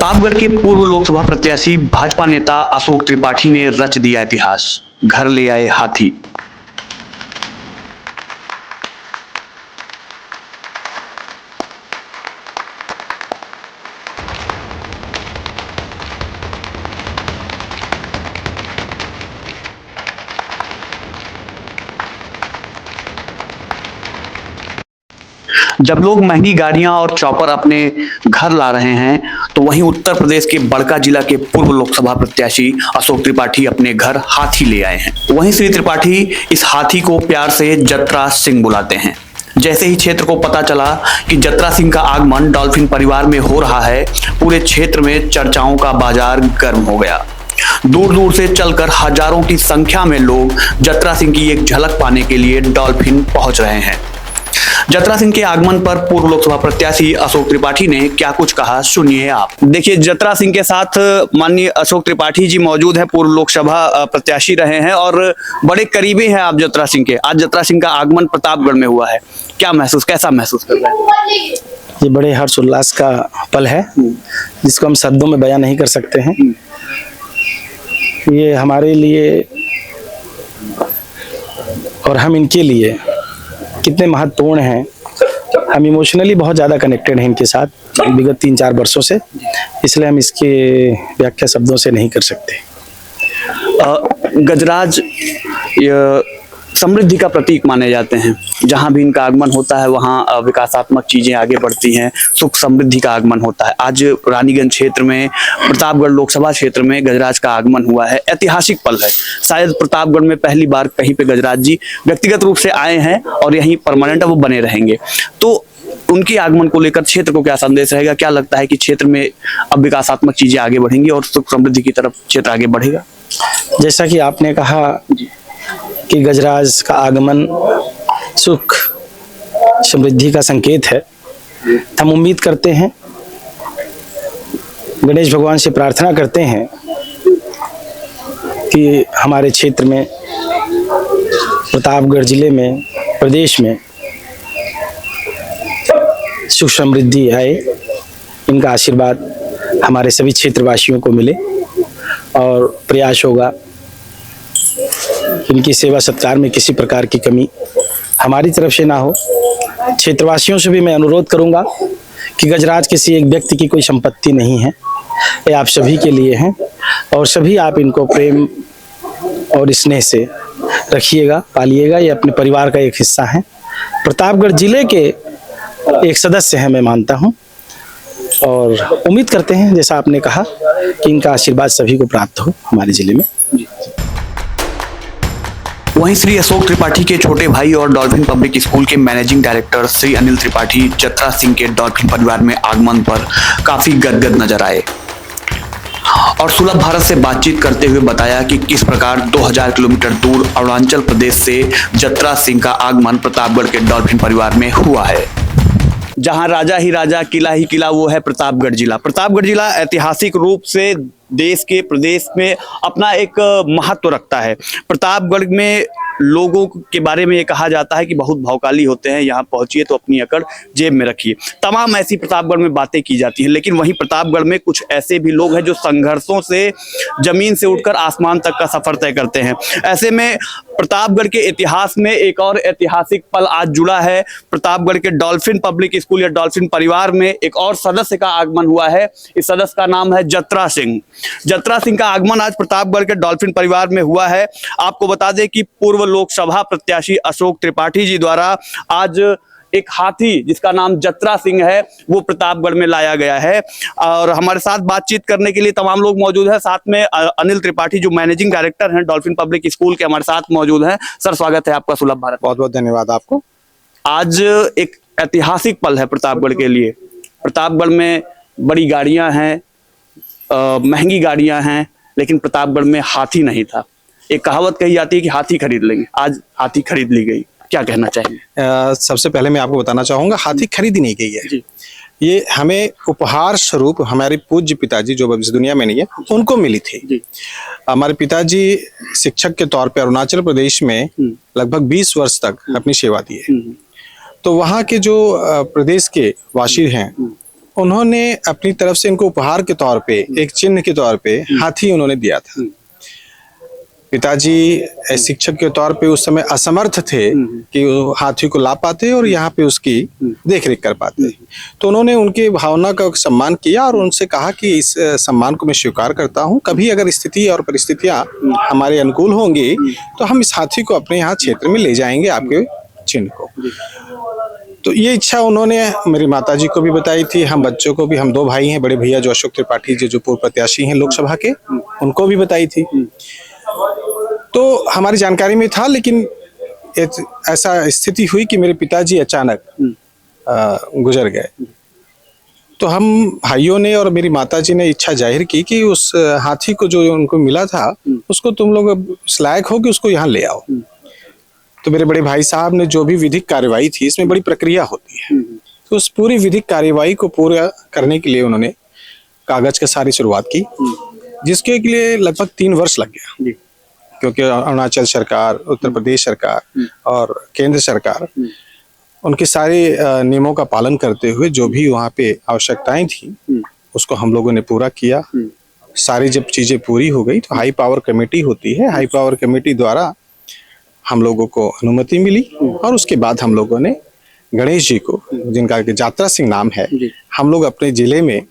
प्रतापगढ़ के पूर्व लोकसभा प्रत्याशी भाजपा नेता अशोक त्रिपाठी ने रच दिया इतिहास, घर ले आए हाथी। जब लोग महंगी गाड़ियां और चॉपर अपने घर ला रहे हैं, तो वहीं उत्तर प्रदेश के बड़का जिला के पूर्व लोकसभा प्रत्याशी अशोक त्रिपाठी अपने घर हाथी ले आए हैं। वहीं श्री त्रिपाठी इस हाथी को प्यार से जत्रा सिंह बुलाते हैं। जैसे ही क्षेत्र को पता चला कि जत्रा सिंह का आगमन डॉल्फिन परिवार में हो रहा है, पूरे क्षेत्र में चर्चाओं का बाजार गर्म हो गया। दूर दूर से चलकर हजारों की संख्या में लोग जत्रा सिंह की एक झलक पाने के लिए डॉल्फिन पहुंच रहे हैं। जत्रा सिंह के आगमन पर पूर्व लोकसभा प्रत्याशी अशोक त्रिपाठी ने क्या कुछ कहा, सुनिए आप। देखिए, जत्रा सिंह के साथ माननीय अशोक त्रिपाठी जी मौजूद हैं, पूर्व लोकसभा प्रत्याशी रहे हैं और बड़े करीबी हैं आप जत्रा सिंह के। आज जत्रा सिंह का आगमन प्रतापगढ़ में हुआ है, कैसा महसूस कर रहे हैं? ये बड़े हर्ष उल्लास का पल है जिसको हम शब्दों में बयां नहीं कर सकते हैं। ये हमारे लिए और हम इनके लिए कितने महत्वपूर्ण हैं। हम इमोशनली बहुत ज़्यादा कनेक्टेड हैं इनके साथ विगत 3-4 वर्षों से, इसलिए हम इसके व्याख्या शब्दों से नहीं कर सकते। गजराज समृद्धि का प्रतीक माने जाते हैं। जहां भी इनका आगमन होता है वहां विकासात्मक चीजें आगे बढ़ती हैं, सुख समृद्धि का आगमन होता है। आज रानीगंज क्षेत्र में, प्रतापगढ़ लोकसभा क्षेत्र में गजराज का आगमन हुआ है। ऐतिहासिक पल है। शायद प्रतापगढ़ में पहली बार कहीं पे गजराज जी व्यक्तिगत रूप से आए हैं और यहीं परमानेंट वो बने रहेंगे। तो उनके आगमन को लेकर क्षेत्र को क्या संदेश रहेगा? क्या लगता है कि क्षेत्र में अब विकासात्मक चीजें आगे बढ़ेंगी और सुख समृद्धि की तरफ क्षेत्र आगे बढ़ेगा? जैसा कि आपने कहा कि गजराज का आगमन सुख समृद्धि का संकेत है, हम उम्मीद करते हैं, गणेश भगवान से प्रार्थना करते हैं कि हमारे क्षेत्र में, प्रतापगढ़ जिले में, प्रदेश में सुख समृद्धि आए। इनका आशीर्वाद हमारे सभी क्षेत्रवासियों को मिले और प्रयास होगा इनकी सेवा सत्कार में किसी प्रकार की कमी हमारी तरफ से ना हो। क्षेत्रवासियों से भी मैं अनुरोध करूंगा कि गजराज किसी एक व्यक्ति की कोई संपत्ति नहीं है, ये आप सभी के लिए हैं और सभी आप इनको प्रेम और स्नेह से रखिएगा, पालिएगा। ये अपने परिवार का एक हिस्सा है, प्रतापगढ़ जिले के एक सदस्य हैं मैं मानता हूं और उम्मीद करते हैं जैसा आपने कहा कि इनका आशीर्वाद सभी को प्राप्त हो हमारे जिले में। वहीं श्री अशोक त्रिपाठी के छोटे भाई और डॉल्फिन पब्लिक स्कूल के मैनेजिंग डायरेक्टर श्री अनिल त्रिपाठी जत्रा सिंह के डॉल्फिन परिवार में आगमन पर काफी गदगद नजर आए और सुलभ भारत से बातचीत करते हुए बताया कि किस प्रकार 2000 किलोमीटर दूर अरुणाचल प्रदेश से जत्रा सिंह का आगमन प्रतापगढ़ के डॉल्फिन परिवार में हुआ है। जहां राजा ही राजा, किला ही किला, वो है प्रतापगढ़ जिला। प्रतापगढ़ जिला ऐतिहासिक रूप से देश के, प्रदेश में अपना एक महत्व रखता है। प्रतापगढ़ में लोगों के बारे में ये कहा जाता है कि बहुत भौकाली होते हैं, यहाँ पहुंचिए तो अपनी अकड़ जेब में रखिए। तमाम ऐसी प्रतापगढ़ में बातें की जाती हैं, लेकिन वहीं प्रतापगढ़ में कुछ ऐसे भी लोग हैं जो संघर्षों से जमीन से उठकर आसमान तक का सफर तय करते हैं। ऐसे में प्रतापगढ़ के इतिहास में एक और ऐतिहासिक पल आज जुड़ा है। प्रतापगढ़ के डॉल्फिन पब्लिक स्कूल या डॉल्फिन परिवार में एक और सदस्य का आगमन हुआ है। इस सदस्य का नाम है जत्रा सिंह। जत्रा सिंह का आगमन आज प्रतापगढ़ के डॉल्फिन परिवार में हुआ है। आपको बता दें कि पूर्व लोकसभा प्रत्याशी अशोक त्रिपाठी जी द्वारा आज एक हाथी जिसका नाम जत्रा सिंह है वो प्रतापगढ़ में लाया गया है और हमारे साथ बातचीत करने के लिए तमाम लोग मौजूद हैं। साथ में अनिल त्रिपाठी जो मैनेजिंग डायरेक्टर हैं डॉल्फिन पब्लिक स्कूल के, हमारे साथ मौजूद हैं। सर, स्वागत है आपका सुलभ भारत। बहुत बहुत धन्यवाद आपको। आज एक ऐतिहासिक पल है प्रतापगढ़ के लिए। प्रतापगढ़ में बड़ी गाड़ियां हैं, महंगी गाड़ियां हैं, लेकिन प्रतापगढ़ में हाथी नहीं था। एक कहावत कही जाती है कि हाथी खरीद लेंगे, आज हाथी खरीद ली गई। क्या कहना चाहिए? सबसे पहले मैं आपको बताना चाहूंगा, हाथी खरीदी नहीं गई है जी। ये हमें उपहार स्वरूप हमारे पूज्य पिताजी जो अब इस दुनिया में नहीं है उनको मिली थी जी। हमारे पिताजी शिक्षक के तौर पे अरुणाचल प्रदेश में लगभग 20 वर्ष तक अपनी सेवा दी है। तो वहाँ के जो प्रदेश के वासी हैं उन्होंने अपनी तरफ से इनको उपहार के तौर पे, एक चिन्ह के तौर पे हाथी उन्होंने दिया था। पिताजी एक शिक्षक के तौर पे उस समय असमर्थ थे कि वो हाथी को ला पाते और यहाँ पे उसकी देख रेख कर पाते। तो उन्होंने उनकी भावना का सम्मान किया और उनसे कहा कि इस सम्मान को मैं स्वीकार करता हूँ, कभी अगर स्थिति और परिस्थितियाँ हमारे अनुकूल होंगी तो हम इस हाथी को अपने यहाँ क्षेत्र में ले जाएंगे, आपके चिन्ह को। तो ये इच्छा उन्होंने मेरी माताजी को भी बताई थी, हम बच्चों को भी, हम 2 भाई हैं, बड़े भैया जो अशोक त्रिपाठी जी जो पूर्व प्रत्याशी हैं लोकसभा के, उनको भी बताई थी। तो हमारी जानकारी में था, लेकिन ऐसा स्थिति हुई कि मेरे पिताजी अचानक गुजर गए। तो हम भाइयों ने और मेरी माताजी ने इच्छा जाहिर की कि उस हाथी को जो उनको मिला था उसको तुम लोग इस लायक हो कि उसको यहाँ ले आओ। तो मेरे बड़े भाई साहब ने जो भी विधिक कार्यवाही थी, इसमें बड़ी प्रक्रिया होती है, तो उस पूरी विधिक कार्यवाही को पूरा करने के लिए उन्होंने कागज की सारी शुरुआत की, जिसके लिए लगभग 3 वर्ष लग गया, क्योंकि अरुणाचल सरकार, उत्तर प्रदेश सरकार और केंद्र सरकार उनके सारे नियमों का पालन करते हुए जो भी वहाँ पे आवश्यकताएं थी उसको हम लोगों ने पूरा किया। सारी जब चीजें पूरी हो गई तो हाई पावर कमेटी होती है, हाई पावर कमेटी द्वारा हम लोगों को अनुमति मिली और उसके बाद हम लोगों ने गणेश जी को, जिनका यात्रा सिंह नाम है, हम लोग अपने जिले में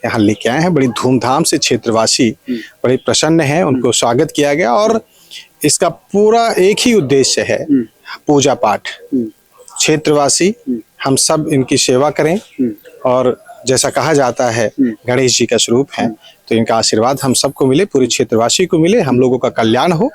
यहाँ लेके आए हैं। बड़ी धूमधाम से क्षेत्रवासी बड़े प्रसन्न हैं, उनको स्वागत किया गया और इसका पूरा एक ही उद्देश्य है, पूजा पाठ। क्षेत्रवासी हम सब इनकी सेवा करें और जैसा कहा जाता है गणेश जी का स्वरूप है, तो इनका आशीर्वाद हम सबको मिले, पूरे क्षेत्रवासी को मिले, हम लोगों का कल्याण हो,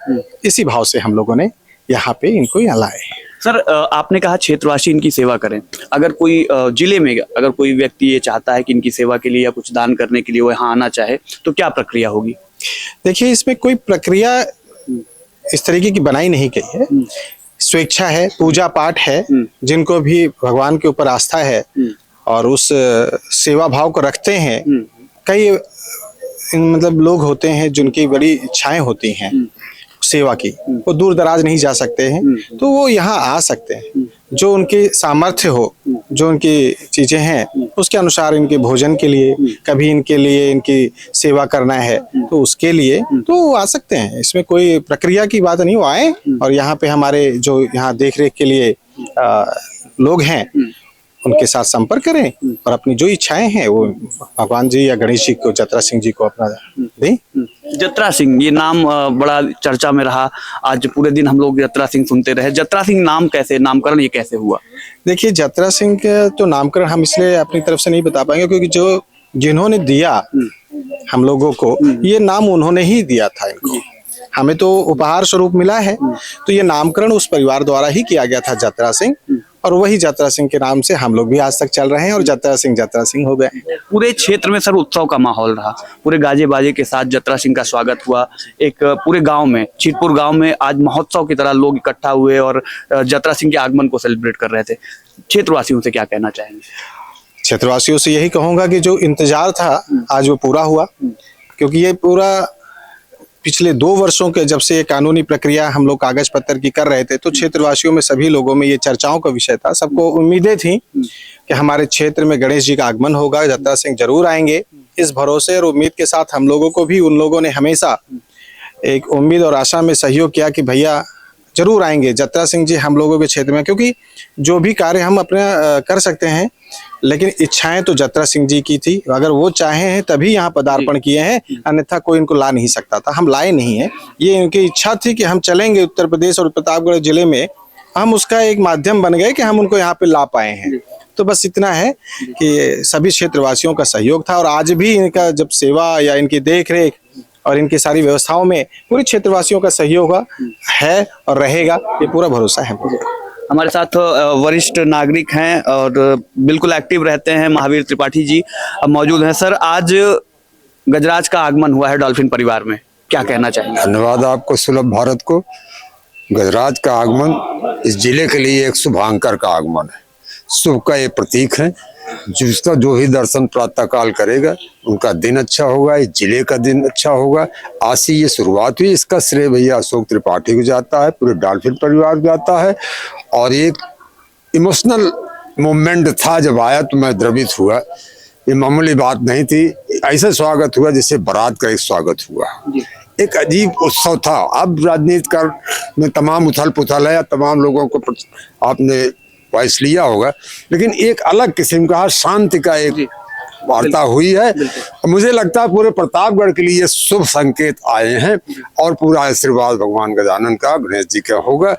इसी भाव से हम लोगों ने यहाँ पे इनको यहाँ लाए। सर, आपने कहा क्षेत्रवासी इनकी सेवा करें। अगर कोई जिले में अगर कोई व्यक्ति ये चाहता है कि इनकी सेवा के लिए या कुछ दान करने के लिए वो यहाँ आना चाहे तो क्या प्रक्रिया होगी? देखिए, इसमें कोई प्रक्रिया इस तरीके की बनाई नहीं गई है, स्वेच्छा है, पूजा पाठ है। जिनको भी भगवान के ऊपर आस्था है और उस सेवा भाव को रखते हैं, कई मतलब लोग होते हैं जिनकी बड़ी इच्छाएं होती हैं सेवा की, वो दूर दराज नहीं जा सकते हैं, तो वो यहाँ आ सकते हैं। जो उनके सामर्थ्य हो, जो उनकी चीजें हैं उसके अनुसार इनके भोजन के लिए, कभी इनके लिए इनकी सेवा करना है तो उसके लिए तो वो आ सकते हैं। इसमें कोई प्रक्रिया की बात नहीं, वो आए और यहाँ पे हमारे जो यहाँ देख रेख के लिए लोग हैं उनके साथ संपर्क करें और अपनी जो इच्छाएं हैं वो भगवान जी या गणेश जी को, यात्रा सिंह जी को अपना दें। यात्रा सिंह, ये नाम बड़ा चर्चा में रहा, आज पूरे दिन हम लोग यात्रा सिंह सुनते रहे। यात्रा सिंह नाम कैसे, नामकरण ये कैसे हुआ? देखिए, यात्रा सिंह का तो नामकरण हम इसलिए अपनी तरफ से नहीं बता पाएंगे क्योंकि जो जिन्होंने दिया हम लोगों को ये नाम उन्होंने ही दिया था इनको, हमें तो उपहार स्वरूप मिला है। तो ये नामकरण उस परिवार द्वारा ही किया गया था, यात्रा सिंह, और वही यात्रा सिंह के नाम से हम लोग भी आज तक चल रहे हैं और यात्रा सिंह हो गए। पूरे क्षेत्र में सर उत्सव का माहौल रहा, पूरे गाजे बाजे के साथ यात्रा सिंह का स्वागत हुआ। एक पूरे गांव में, चितपुर गांव में आज महोत्सव की तरह लोग इकट्ठा हुए और यात्रा सिंह के आगमन को सेलिब्रेट कर रहे थे। क्षेत्रवासियों से क्या कहना चाहेंगे? क्षेत्रवासियों से यही कहूंगा कि जो इंतजार था आज वो पूरा हुआ, क्योंकि ये पूरा पिछले 2 वर्षों के जब से ये कानूनी प्रक्रिया हम लोग कागज पत्र की कर रहे थे तो क्षेत्रवासियों में, सभी लोगों में ये चर्चाओं का विषय था। सबको उम्मीदें थी कि हमारे क्षेत्र में गणेश जी का आगमन होगा, यात्रा सिंह जरूर आएंगे। इस भरोसे और उम्मीद के साथ हम लोगों को भी उन लोगों ने हमेशा एक उम्मीद और आशा में सहयोग किया कि भैया जरूर आएंगे यात्रा सिंह जी हम लोगों के क्षेत्र में, क्योंकि जो भी कार्य हम अपने कर सकते हैं, लेकिन इच्छाएं तो यात्रा सिंह जी की थी। अगर वो चाहे हैं तभी यहाँ पदार्पण किए हैं, अन्यथा कोई इनको ला नहीं सकता था। हम लाए नहीं है, ये इनकी इच्छा थी कि हम चलेंगे उत्तर प्रदेश और प्रतापगढ़ जिले में, हम उसका एक माध्यम बन गए कि हम उनको यहाँ पे ला पाए हैं। तो बस इतना है कि सभी क्षेत्रवासियों का सहयोग था और आज भी इनका जब सेवा या इनकी देख रेख और इनकी सारी व्यवस्थाओं में पूरी क्षेत्रवासियों का सहयोग है और रहेगा, ये पूरा भरोसा है। हमारे साथ वरिष्ठ नागरिक हैं और बिल्कुल एक्टिव रहते हैं, महावीर त्रिपाठी जी मौजूद हैं। सर, आज गजराज का आगमन हुआ है डॉल्फिन परिवार में, क्या कहना चाहेंगे? धन्यवाद आपको, सुलभ भारत को। गजराज का आगमन इस जिले के लिए एक शुभांकर का आगमन है, शुभ का ये प्रतीक है। जिसका जो ही दर्शन प्रातः काल करेगा उनका दिन अच्छा होगा, इस जिले का दिन अच्छा होगा। आज से ये शुरुआत हुई, इसका श्रेय भैया अशोक त्रिपाठी को जाता है, पूरे डॉल्फिन परिवार को जाता है। और एक इमोशनल मोमेंट था, जब आया तो मैं द्रवित हुआ ये मामूली बात नहीं थी। ऐसा स्वागत हुआ जैसे बारात का एक स्वागत हुआ। एक अजीब उत्सव था। अब राजनीति में तमाम उथल पुथल है, तमाम लोगों को आपने वॉइस लिया होगा, लेकिन एक अलग किस्म का शांति का एक वार्ता हुई है। मुझे लगता है पूरे प्रतापगढ़ के लिए ये शुभ संकेत आए हैं और पूरा आशीर्वाद भगवान गजानन का, गणेश जी का होगा।